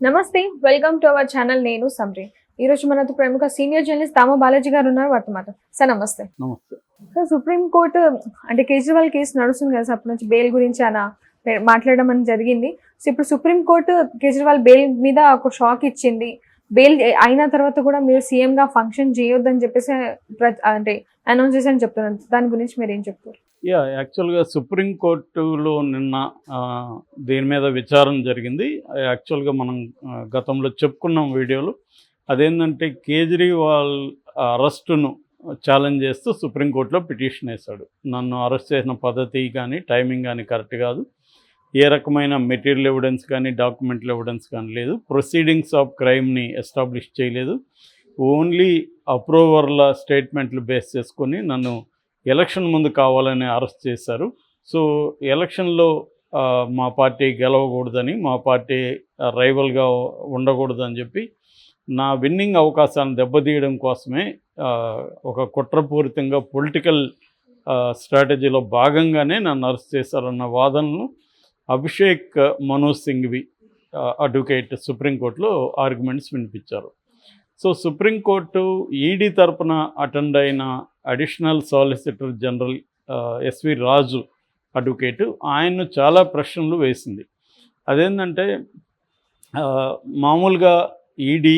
నమస్తే, welcome to our channel. నేను సంప్రీ. ఈ రోజు మనతో ప్రముఖ సీనియర్ జర్నలిస్ట్ దామ బాలాజీ గారు ఉన్నారు. వారితో మాట సార్. నమస్తే. నమస్తే. సార్, సుప్రీం కోర్టు అంటే కేజ్రీవాల్ కేసు నడుస్తుంది కదా సార్, అప్పటి నుంచి బెయిల్ గురించి ఆయన మాట్లాడడం అని జరిగింది. సో ఇప్పుడు సుప్రీం కోర్టు కేజ్రీవాల్ బెయిల్ మీద ఒక షాక్ ఇచ్చింది. బెయిల్ అయిన తర్వాత కూడా మీరు సీఎం గా ఫంక్షన్ చేయొద్దని చెప్పేసి అంటే అనౌన్స్ చేసి చెప్తున్నారు. దాని గురించి మీరు ఏం చెప్తారు? యాక్చువల్గా సుప్రీంకోర్టులో నిన్న దీని మీద విచారణ జరిగింది. యాక్చువల్గా మనం గతంలో చెప్పుకున్నాం వీడియోలో. అదేంటంటే కేజ్రీవాల్ అరెస్టును ఛాలెంజ్ చేస్తూ సుప్రీంకోర్టులో పిటిషన్ వేశాడు. నన్ను అరెస్ట్ చేసిన పద్ధతి కానీ టైమింగ్ కానీ కరెక్ట్ కాదు, ఏ రకమైన మెటీరియల్ ఎవిడెన్స్ కానీ డాక్యుమెంటల్ ఎవిడెన్స్ కానీ లేదు, ప్రొసీడింగ్స్ ఆఫ్ క్రైమ్ని ఎస్టాబ్లిష్ చేయలేదు, ఓన్లీ అప్రూవర్ల స్టేట్మెంట్లు బేస్ చేసుకొని నన్ను ఎలక్షన్ ముందు కావాలని అరెస్ట్ చేశారు. సో ఎలక్షన్లో మా పార్టీ గెలవకూడదని, మా పార్టీ రైవల్గా ఉండకూడదని చెప్పి నా విన్నింగ్ అవకాశాలను దెబ్బతీయడం కోసమే ఒక కుట్రపూరితంగా పొలిటికల్ స్ట్రాటజీలో భాగంగానే నన్ను అరెస్ట్ చేశారన్న వాదనను అభిషేక్ మను సింఘ్వి అడ్వకేట్ సుప్రీంకోర్టులో ఆర్గ్యుమెంట్స్ వినిపించారు. సో సుప్రీంకోర్టు ఈడీ తరపున అటెండ్ అయిన అడిషనల్ సాలిసిటర్ జనరల్ ఎస్వి రాజు అడ్వకేటు ఆయన్ను చాలా ప్రశ్నలు వేసింది. అదేంటంటే మామూలుగా ఈడీ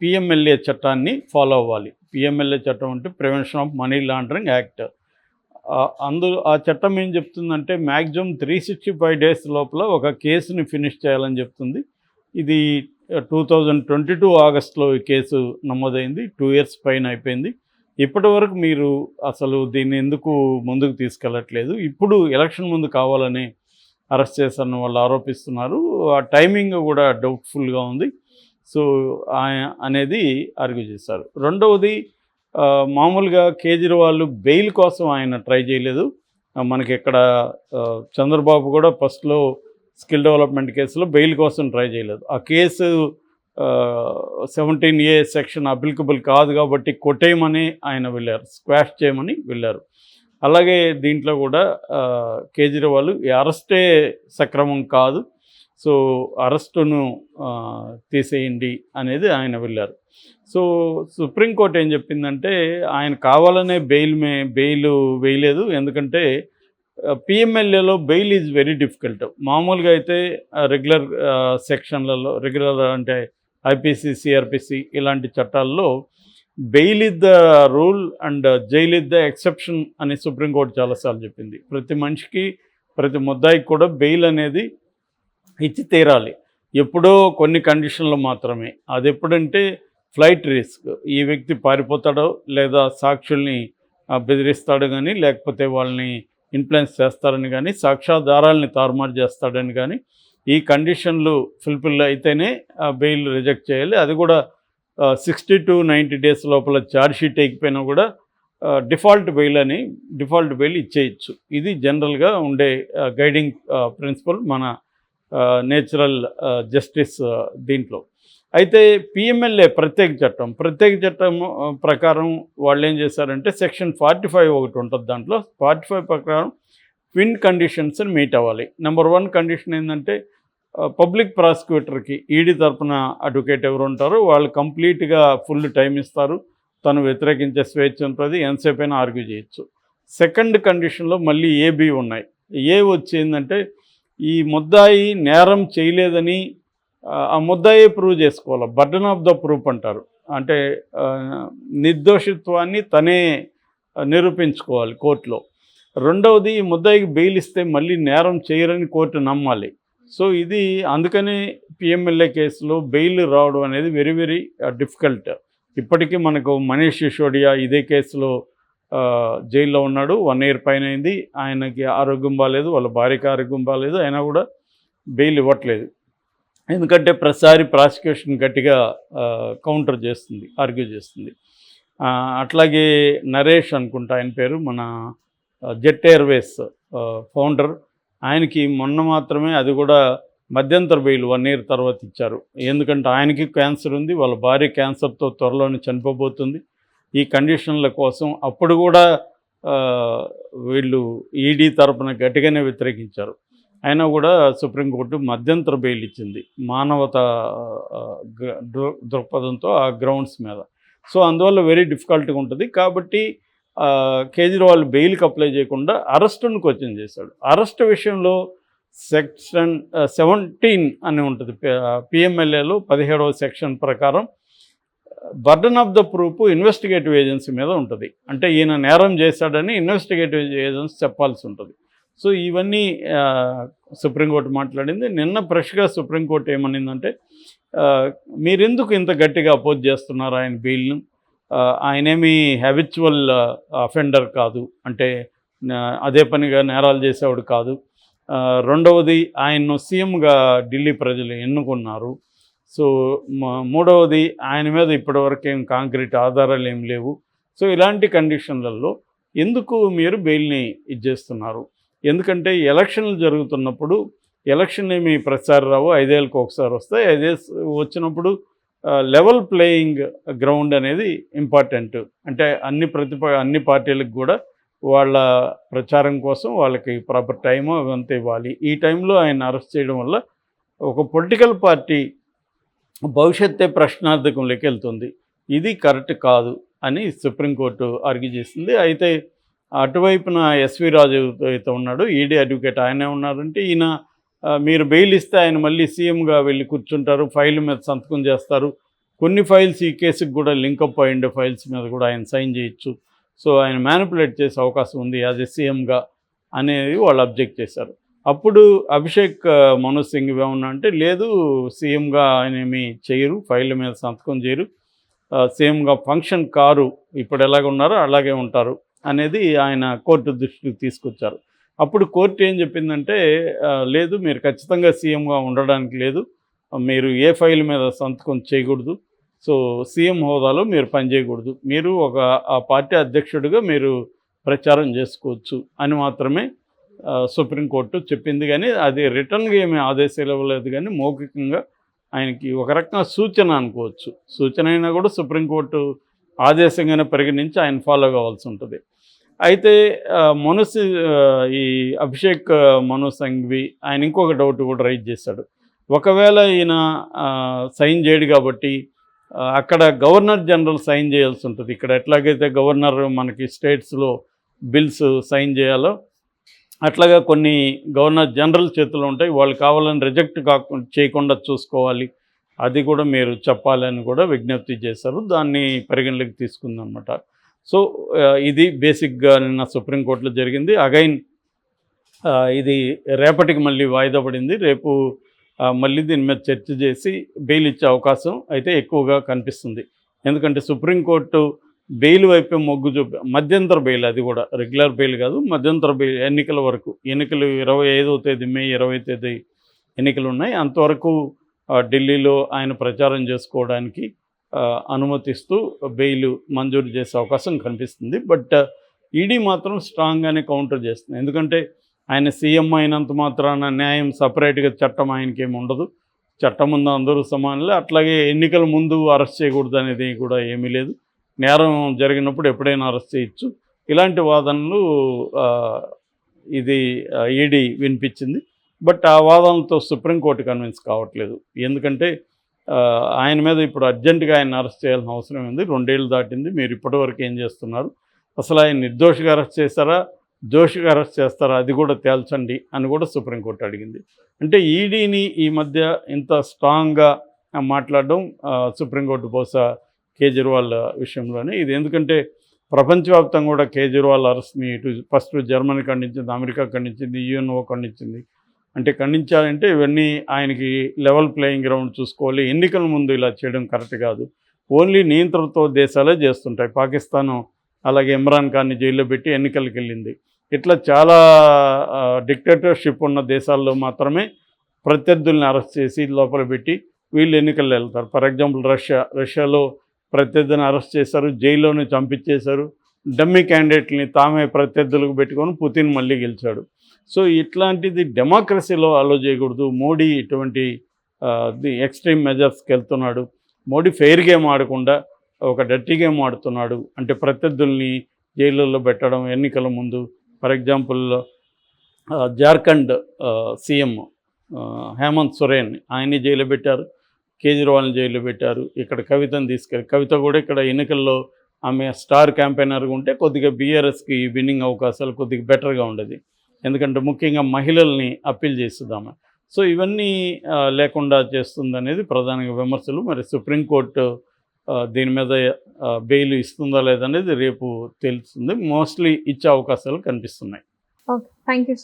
పిఎంఎల్ఏ చట్టాన్ని ఫాలో అవ్వాలి. పిఎంఎల్ఏ చట్టం అంటే prevention of money laundering act. అందులో ఆ చట్టం ఏం చెప్తుందంటే మ్యాక్సిమం 365 డేస్ లోపల ఒక కేసుని ఫినిష్ చేయాలని చెప్తుంది. ఇది 2022 ఆగస్టులో ఈ కేసు నమోదైంది. 2 ఇయర్స్ పైన అయిపోయింది. ఇప్పటి వరకు మీరు అసలు దీన్ని ఎందుకు ముందుకు తీసుకెళ్ళట్లేదు? ఇప్పుడు ఎలక్షన్ ముందు కావాలని అరెస్ట్ చేశారని వాళ్ళు ఆరోపిస్తున్నారు. ఆ టైమింగ్ కూడా డౌట్ఫుల్గా ఉంది. సో అనేది ఆర్గ్యూ చేశారు. రెండవది, మామూలుగా కేజ్రీవాల్ బెయిల్ కోసం ఆయన ట్రై చేయలేదు. మనకి ఇక్కడ చంద్రబాబు కూడా ఫస్ట్లో స్కిల్ డెవలప్మెంట్ కేసులో బెయిల్ కోసం ట్రై చేయలేదు. ఆ కేసు 17A సెక్షన్ అప్లికబుల్ కాదు కాబట్టి కొట్టేయమని ఆయన వెళ్ళారు, స్క్వాష్ చేయమని వెళ్ళారు. అలాగే దీంట్లో కూడా కేజ్రీవాల్ ఈ అరెస్టే సక్రమం కాదు, సో అరెస్టును తీసేయండి అనేది ఆయన వెళ్ళారు. సో సుప్రీంకోర్టు ఏం చెప్పిందంటే ఆయన కావాలనే బెయిల్ వేయలేదు. ఎందుకంటే పిఎంఎల్ఏలో బెయిల్ ఈజ్ వెరీ డిఫికల్ట్. మామూలుగా అయితే రెగ్యులర్ సెక్షన్లలో, రెగ్యులర్ అంటే ఐపీసీ, సిఆర్పిసి ఇలాంటి చట్టాల్లో bail is the rule and jail is the exception అని సుప్రీంకోర్టు చాలాసార్లు చెప్పింది. ప్రతి మనిషికి, ప్రతి ముద్దాయికి కూడా బెయిల్ అనేది ఇచ్చి తీరాలి. ఎప్పుడో కొన్ని కండిషన్లు మాత్రమే. అది ఎప్పుడంటే ఫ్లైట్ రిస్క్, ఈ వ్యక్తి పారిపోతాడో లేదా సాక్షుల్ని బెదిరిస్తాడు కానీ, లేకపోతే వాళ్ళని ఇన్ఫ్లుయెన్స్ చేస్తారని కానీ, సాక్ష్యాధారాలని తారుమారు చేస్తాడని కానీ, ఈ కండిషన్లు ఫుల్ఫిల్ అయితేనే బెయిల్ రిజెక్ట్ చేయాలి. అది కూడా 60 to 90 డేస్ లోపల ఛార్జ్షీట్ అయిపోయినా కూడా డిఫాల్ట్ బెయిల్ ఇచ్చేయచ్చు. ఇది జనరల్గా ఉండే గైడింగ్ ప్రిన్సిపల్ మన నేచురల్ జస్టిస్ దీంట్లో. అయితే పిఎంఎల్ఏ ప్రత్యేక చట్టం ప్రకారం వాళ్ళు ఏం చేశారంటే సెక్షన్ 45 ఒకటి ఉంటుంది. దాంట్లో 45 ప్రకారం ట్విన్ కండిషన్స్ని మీట్ అవ్వాలి. నెంబర్ 1 కండిషన్ ఏంటంటే పబ్లిక్ ప్రాసిక్యూటర్కి ఈడీ తరపున అడ్వకేట్ ఎవరు ఉంటారో వాళ్ళు కంప్లీట్గా ఫుల్ టైం ఇస్తారు. తను వ్యతిరేకించే స్వేచ్ఛ ఉంటుంది, ఎంతసేపు అయినా ఆర్గ్యూ చేయొచ్చు. సెకండ్ కండిషన్లో మళ్ళీ ఏబి ఉన్నాయి. ఏ వచ్చేందంటే ఈ ముద్దాయి నేరం చేయలేదని ఆ ముద్దాయి ప్రూవ్ చేసుకోవాలి. బర్డన్ ఆఫ్ ద ప్రూఫ్ అంటారు. అంటే నిర్దోషిత్వాన్ని తనే నిరూపించుకోవాలి కోర్టులో. రెండవది, ముద్దాయికి బెయిల్ ఇస్తే మళ్ళీ నేరం చేయరని కోర్టు నమ్మాలి. సో ఇది అందుకనే పిఎంఎల్ఏ కేసులో బెయిల్ రావడం అనేది వెరీ వెరీ డిఫికల్ట్. ఇప్పటికీ మనకు మనీష్ సిసోడియా ఇదే కేసులో జైల్లో ఉన్నాడు. 1 year పైన అయింది. ఆయనకి ఆరోగ్యం బాగాలేదు, వాళ్ళ భార్యకి ఆరోగ్యం బాగాలేదు, అయినా కూడా బెయిల్ ఇవ్వట్లేదు. ఎందుకంటే ప్రతిసారి ప్రాసిక్యూషన్ గట్టిగా కౌంటర్ చేస్తుంది, ఆర్గ్యూ చేస్తుంది. అట్లాగే నరేష్ అనుకుంటా ఆయన పేరు, మన జెట్ ఎయిర్వేస్ ఫౌండర్, ఆయనకి మొన్న మాత్రమే అది కూడా మధ్యంతర బెయిల్ 1 year తర్వాత ఇచ్చారు. ఎందుకంటే ఆయనకి క్యాన్సర్ ఉంది, వాళ్ళ భార్య క్యాన్సర్తో త్వరలోనే చనిపోబోతుంది. ఈ కండిషన్ల కోసం అప్పుడు కూడా వీళ్ళు ఈడీ తరపున గట్టిగానే వ్యతిరేకించారు. అయినా కూడా సుప్రీంకోర్టు మధ్యంతర బెయిల్ ఇచ్చింది మానవత దృక్పథంతో ఆ గ్రౌండ్స్ మీద. సో అందువల్ల వెరీ డిఫికల్ట్గా ఉంటుంది. కాబట్టి కేజ్రీవాల్ బెయిల్కి అప్లై చేయకుండా అరెస్టును క్వశ్చన్ చేశాడు. అరెస్ట్ విషయంలో సెక్షన్ 17 అని ఉంటుంది పిఎంఎల్ఏలో 17వ సెక్షన్ ప్రకారం burden of the proof investigative agency మీద ఉంటుంది. అంటే ఈయన నేరం చేశాడని ఇన్వెస్టిగేటివ్ ఏజెన్సీ చెప్పాల్సి ఉంటుంది. సో ఇవన్నీ సుప్రీంకోర్టు మాట్లాడింది. నిన్న ఫ్రెష్గా సుప్రీంకోర్టు ఏమనిందంటే మీరెందుకు ఇంత గట్టిగా అపోజ్ చేస్తున్నారు ఆయన బెయిల్ను, ఆయనేమి హ్యాబిచువల్ అఫెండర్ కాదు, అంటే అదే పనిగా నేరాలు చేసేవాడు కాదు. రెండవది ఆయన్ను సీఎంగా ఢిల్లీ ప్రజలు ఎన్నుకున్నారు. సో మూడవది ఆయన మీద ఇప్పటివరకు ఏం కాంక్రీట్ ఆధారాలు ఏం లేవు. సో ఇలాంటి కండిషన్లలో ఎందుకు మీరు బెయిల్ని ఇచ్చేస్తున్నారు? ఎందుకంటే ఎలక్షన్లు జరుగుతున్నప్పుడు ఎలక్షన్ ఏమి ప్రతిసారి రావు, 5 ఏళ్ళకి ఒకసారి వస్తాయి. 5 ఏళ్ళు వచ్చినప్పుడు లెవెల్ ప్లేయింగ్ గ్రౌండ్ అనేది ఇంపార్టెంట్. అంటే అన్ని పార్టీలకు కూడా వాళ్ళ ప్రచారం కోసం వాళ్ళకి ప్రాపర్ టైము అవంతా ఇవ్వాలి. ఈ టైంలో ఆయన అరెస్ట్ చేయడం వల్ల ఒక పొలిటికల్ పార్టీ భవిష్యత్తే ప్రశ్నార్థకంలోకి వెళ్తుంది. ఇది కరెక్ట్ కాదు అని సుప్రీంకోర్టు ఆర్గ్యూ చేసింది. అయితే అటువైపున ఎస్వి రాజు అయితే ఉన్నాడు, ఈడీ అడ్వకేట్ ఆయనే ఉన్నారంటే ఈయన మీరు బెయిల్ ఇస్తే ఆయన మళ్ళీ సీఎంగా వెళ్ళి కూర్చుంటారు, ఫైల్ మీద సంతకం చేస్తారు. కొన్ని ఫైల్స్ ఈ కేసుకు కూడా లింకప్ అయ్యిండే ఫైల్స్ మీద కూడా ఆయన సైన్ చేయొచ్చు. సో ఆయన మ్యానిపులేట్ చేసే అవకాశం ఉంది యాజ్ ఎ సీఎంగా అనేది వాళ్ళు అబ్జెక్ట్ చేశారు. అప్పుడు అభిషేక్ మను సింగ్ ఏమన్నా అంటే లేదు, సీఎంగా ఆయన ఏమి చేయరు, ఫైల్ మీద సంతకం చేయరు, సీఎంగా ఫంక్షన్ కారు, ఇప్పుడు ఎలాగ ఉన్నారో అలాగే ఉంటారు అనేది ఆయన కోర్టు దృష్టికి తీసుకొచ్చారు. అప్పుడు కోర్టు ఏం చెప్పిందంటే లేదు, మీరు ఖచ్చితంగా సీఎంగా ఉండడానికి లేదు, మీరు ఏ ఫైల్ మీద సంతకం చేయకూడదు, సో సీఎం హోదాలో మీరు పనిచేయకూడదు, మీరు ఆ పార్టీ అధ్యక్షుడిగా మీరు ప్రచారం చేసుకోవచ్చు అని మాత్రమే సుప్రీంకోర్టు చెప్పింది. కానీ అది రిటర్న్గా ఏమీ ఆదేశాలు ఇవ్వలేదు. కానీ మౌఖికంగా ఆయనకి ఒక రకంగా సూచన అనుకోవచ్చు. సూచన అయినా కూడా సుప్రీంకోర్టు ఆదేశంగానే పరిగణించి ఆయన ఫాలో కావాల్సి ఉంటుంది. అయితే ఈ అభిషేక్ మను సింఘ్వి ఆయన ఇంకొక డౌట్ కూడా రైజ్ చేశాడు. ఒకవేళ ఈయన సైన్ చేయడు కాబట్టి అక్కడ గవర్నర్ జనరల్ సైన్ చేయాల్సి ఉంటుంది. ఇక్కడ ఎట్లాగైతే గవర్నర్ మనకి స్టేట్స్లో బిల్స్ సైన్ చేయాలో అట్లాగా కొన్ని గవర్నర్ జనరల్ చేతుల్లో ఉంటాయి, వాళ్ళు కావాలని రిజెక్ట్ చేయకుండా చూసుకోవాలి, అది కూడా మీరు చెప్పాలని కూడా విజ్ఞప్తి చేశారు. దాన్ని పరిగణలోకి తీసుకుందనమాట. సో ఇది బేసిక్గా నిన్న సుప్రీంకోర్టులో జరిగింది. అగైన్ ఇది రేపటికి మళ్ళీ వాయిదా పడింది. రేపు మళ్ళీ దీని మీద చర్చ చేసి బెయిల్ ఇచ్చే అవకాశం అయితే ఎక్కువగా కనిపిస్తుంది. ఎందుకంటే సుప్రీంకోర్టు బెయిల్ వైపే మొగ్గు మధ్యంతర బెయిల్, అది కూడా రెగ్యులర్ బెయిల్ కాదు, మధ్యంతర బెయిల్ ఎన్నికల వరకు. ఎన్నికలు 25వ తేదీ మే 20వ తేదీ ఎన్నికలు ఉన్నాయి. అంతవరకు ఢిల్లీలో ఆయన ప్రచారం చేసుకోవడానికి అనుమతిస్తూ బెయిల్ మంజూరు చేసే అవకాశం కనిపిస్తుంది. బట్ ఈడీ మాత్రం స్ట్రాంగ్గానే కౌంటర్ చేస్తుంది. ఎందుకంటే ఆయన సీఎం అయినంత మాత్రాన న్యాయం సపరేట్గా చట్టం ఆయనకి ఏమి ఉండదు, చట్టం ముందు అందరూ సమానులే. అట్లాగే ఎన్నికల ముందు అరెస్ట్ చేయకూడదు అనేది కూడా ఏమీ లేదు, నేరం జరిగినప్పుడు ఎప్పుడైనా అరెస్ట్ చేయొచ్చు. ఇలాంటి వాదనలు ఇది ఈడీ వినిపించింది. బట్ ఆ వాదనలతో సుప్రీంకోర్టు కన్విన్స్ కావట్లేదు. ఎందుకంటే ఆయన మీద ఇప్పుడు అర్జెంటుగా ఆయన అరెస్ట్ చేయాల్సిన అవసరం ఉంది. 2 ఏళ్ళు దాటింది, మీరు ఇప్పటివరకు ఏం చేస్తున్నారు, అసలు ఆయన నిర్దోషిగా అరెస్ట్ చేస్తారా దోషిగా అరెస్ట్ చేస్తారా అది కూడా తేల్చండి అని కూడా సుప్రీంకోర్టు అడిగింది. అంటే ఈడీని ఈ మధ్య ఇంత స్ట్రాంగ్గా మాట్లాడడం సుప్రీంకోర్టు బహుశా కేజ్రీవాల్ విషయంలోనే ఇది. ఎందుకంటే ప్రపంచవ్యాప్తంగా కూడా కేజ్రీవాల్ అరెస్ట్ని ఇటు ఫస్ట్ జర్మనీ ఖండించింది, అమెరికా ఖండించింది, యుఎన్ఓ ఖండించింది. అంటే ఖండించాలంటే ఇవన్నీ ఆయనకి లెవెల్ ప్లేయింగ్ గ్రౌండ్ చూసుకోవాలి, ఎన్నికల ముందు ఇలా చేయడం కరెక్ట్ కాదు, ఓన్లీ నియంత్రణతో దేశాలే చేస్తుంటాయి. పాకిస్తాను అలాగే ఇమ్రాన్ ఖాన్ని జైల్లో పెట్టి ఎన్నికలకు వెళ్ళింది. ఇట్లా చాలా డిక్టేటర్షిప్ ఉన్న దేశాల్లో మాత్రమే ప్రత్యర్థుల్ని అరెస్ట్ చేసి లోపల పెట్టి వీళ్ళు ఎన్నికల్లో వెళ్తారు. ఫర్ ఎగ్జాంపుల్ రష్యాలో ప్రత్యర్థిని అరెస్ట్ చేశారు, జైల్లోనే చంపించేశారు, డమ్మీ క్యాండిడేట్ని తామే ప్రత్యర్థులకు పెట్టుకొని పుతిన్ మళ్ళీ గెలిచాడు. సో ఇట్లాంటిది డెమోక్రసీలో అలో చేయకూడదు. మోడీ ఇటువంటి ఎక్స్ట్రీమ్ మెజర్స్కి వెళ్తున్నాడు. మోడీ ఫెయిర్ గేమ్ ఆడకుండా ఒక డర్టీ గేమ్ ఆడుతున్నాడు. అంటే ప్రత్యర్థుల్ని జైళ్ళల్లో పెట్టడం ఎన్నికల ముందు. For example Jharkhand CM Hemant Soren ఆయన్ని జైలు పెట్టారు, కేజ్రీవాల్ని జైల్లో పెట్టారు. ఇక్కడ కవితను తీసుకెళ్ళి, కవిత కూడా ఇక్కడ ఎన్నికల్లో ఆమె స్టార్ క్యాంపెయినర్గా ఉంటే కొద్దిగా బీఆర్ఎస్కి విన్నింగ్ అవకాశాలు కొద్దిగా బెటర్గా ఉండేది, ఎందుకంటే ముఖ్యంగా మహిళల్ని అప్పీల్ చేస్తుంది ఆమె. సో ఇవన్నీ లేకుండా చేస్తుందనేది ప్రధానంగా విమర్శలు. మరి సుప్రీంకోర్టు దీని మీద బెయిల్ ఇస్తుందా లేదనేది రేపు తెలుస్తుంది. మోస్ట్లీ ఇచ్చే అవకాశాలు కనిపిస్తున్నాయి. Okay, thank you.